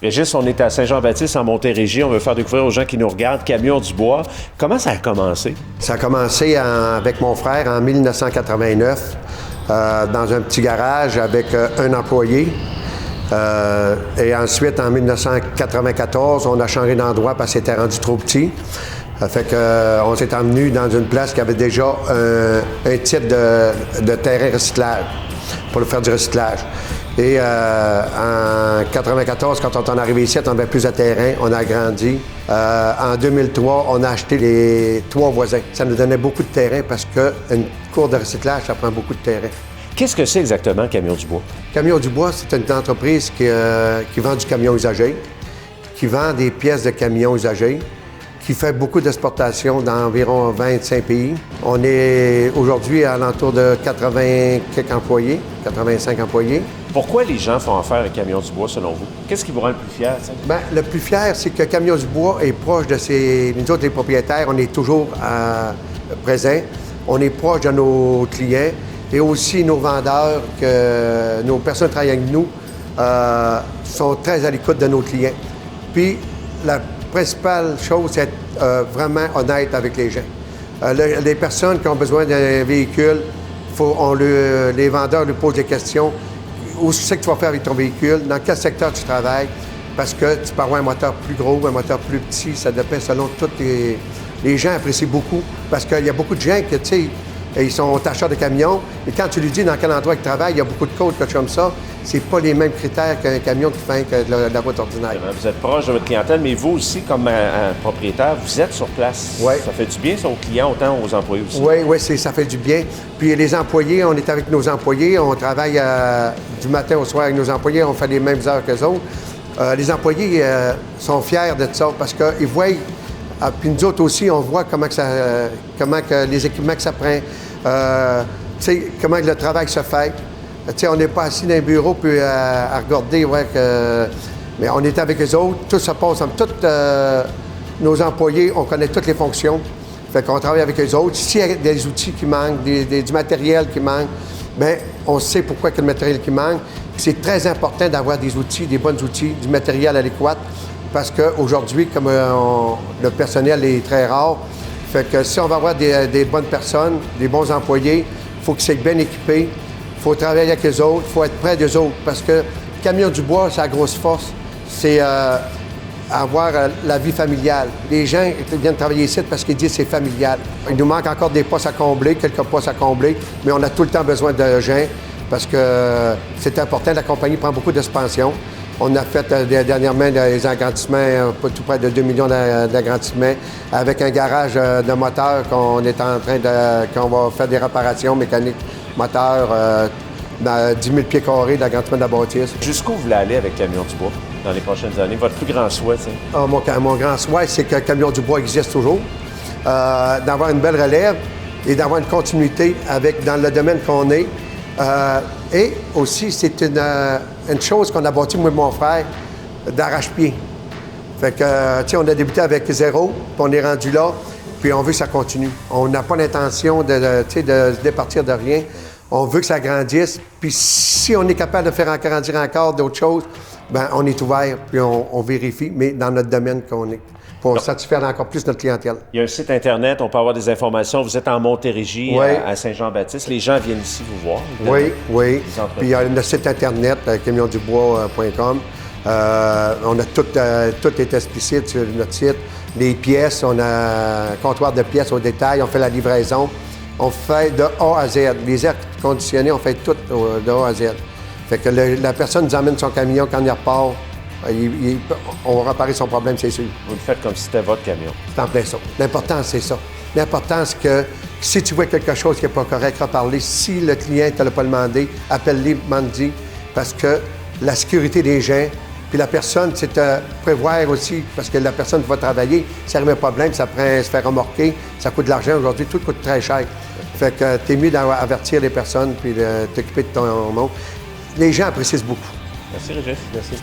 Régis, on est à Saint-Jean-Baptiste, en Montérégie. On veut faire découvrir aux gens qui nous regardent Camion du bois. Comment ça a commencé? Ça a commencé avec mon frère en 1989, dans un petit garage avec un employé. Et ensuite, en 1994, on a changé d'endroit parce que c'était rendu trop petit. Fait qu'on s'est emmené dans une place qui avait déjà un type de terrain recyclage pour faire du recyclage. Et en 1994, quand on est arrivé ici, on avait plus de terrain, on a agrandi. En 2003, on a acheté les 3 voisins. Ça nous donnait beaucoup de terrain parce qu'une cour de recyclage, ça prend beaucoup de terrain. Qu'est-ce que c'est exactement, Camion du bois? Camion du bois, c'est une entreprise qui vend du camion usagé, qui vend des pièces de camions usagés, qui fait beaucoup d'exportations dans environ 25 pays. On est aujourd'hui à l'entour de 80 quelques employés, 85 employés. Pourquoi les gens font affaire avec Camion du bois, selon vous? Qu'est-ce qui vous rend le plus fier? Bien, le plus fier, c'est que Camion du bois est proche de nous autres, les propriétaires, on est toujours présents. On est proche de nos clients et aussi nos vendeurs, que nos personnes qui travaillent avec nous sont très à l'écoute de nos clients. Puis, la principale chose, c'est être vraiment honnête avec les gens. Les personnes qui ont besoin d'un véhicule, les vendeurs lui posent des questions. Où c'est que tu vas faire avec ton véhicule? Dans quel secteur tu travailles? Parce que tu peux avoir un moteur plus gros, un moteur plus petit, ça dépend selon toutes les gens apprécient beaucoup. Parce qu'il y a beaucoup de gens qui, tu sais, ils sont acheteurs de camions. Et quand tu lui dis dans quel endroit ils travaillent, il y a beaucoup de codes, quelque chose comme ça. C'est pas les mêmes critères qu'un camion qui fait que de la route ordinaire. Vous êtes proche de votre clientèle, mais vous aussi, comme un propriétaire, vous êtes sur place. Oui. Ça fait du bien, ça, aux clients, autant aux employés aussi. Oui, ça fait du bien. Puis les employés, on est avec nos employés, on travaille du matin au soir avec nos employés, on fait les mêmes heures qu'eux autres. Les employés sont fiers de ça parce qu'ils voient, puis nous autres aussi, on voit comment que les équipements que ça prend, comment que le travail se fait. T'sais, on n'est pas assis dans un bureau puis à regarder, mais on est avec eux autres, tout se passe ensemble. Tous nos employés, on connaît toutes les fonctions. Fait qu'on travaille avec eux autres. S'il y a des outils qui manquent, du matériel qui manque, bien, on sait pourquoi il y a le matériel qui manque. C'est très important d'avoir des outils, des bons outils, du matériel adéquat, parce qu'aujourd'hui, comme le personnel est très rare, fait que si on va avoir des bonnes personnes, des bons employés, il faut qu'ils soient bien équipés. Il faut travailler avec les autres, il faut être près des autres. Parce que Camion du bois, sa grosse force, c'est avoir la vie familiale. Les gens viennent travailler ici parce qu'ils disent que c'est familial. Il nous manque encore des postes à combler, quelques postes à combler, mais on a tout le temps besoin de gens parce que c'est important. La compagnie prend beaucoup d'expansion. On a fait dernièrement des agrandissements, tout près de 2 millions d'agrandissements, avec un garage de moteur qu'on va faire des réparations mécaniques. Moteur, 10 000 pieds carrés d'agrandissement de la bâtisse. Jusqu'où vous voulez aller avec Camion du bois dans les prochaines années? Votre plus grand souhait, c'est? Mon grand souhait, c'est que Camion du bois existe toujours, d'avoir une belle relève et d'avoir une continuité dans le domaine qu'on est. Et aussi, c'est une chose qu'on a bâtie, moi et mon frère, d'arrache-pied. Fait que, tu sais, on a débuté avec 0, puis on est rendu là. Puis on veut que ça continue. On n'a pas l'intention de se départir de rien. On veut que ça grandisse. Puis si on est capable de faire grandir encore d'autres choses, bien, on est ouvert, puis on vérifie, mais dans notre domaine qu'on est, pour satisfaire encore plus notre clientèle. Il y a un site Internet, on peut avoir des informations. Vous êtes en Montérégie, oui. à Saint-Jean-Baptiste. Les gens viennent ici vous voir, évidemment. Oui. Puis il y a le site Internet, camiondubois.com. On a tout est explicite sur notre site. Les pièces, on a un comptoir de pièces au détail, on fait la livraison. On fait de A à Z. Les airs conditionnés, on fait tout de A à Z. Fait que la personne nous emmène son camion quand il repart. On va réparer son problème, c'est sûr. Vous le faites comme si c'était votre camion. C'est en plein ça. L'important, c'est ça. L'important, c'est que si tu vois quelque chose qui n'est pas correct, reparler. Si le client ne te l'a pas demandé, appelle-les, demande-lui. Parce que la sécurité des gens, puis la personne, c'est de prévoir aussi, parce que la personne va travailler, ça arrive un problème, ça prend se faire remorquer, ça coûte de l'argent aujourd'hui, tout coûte très cher. Fait que t'es mieux d'avertir les personnes puis de t'occuper de ton monde. Les gens apprécient beaucoup. Merci, Régis. Merci.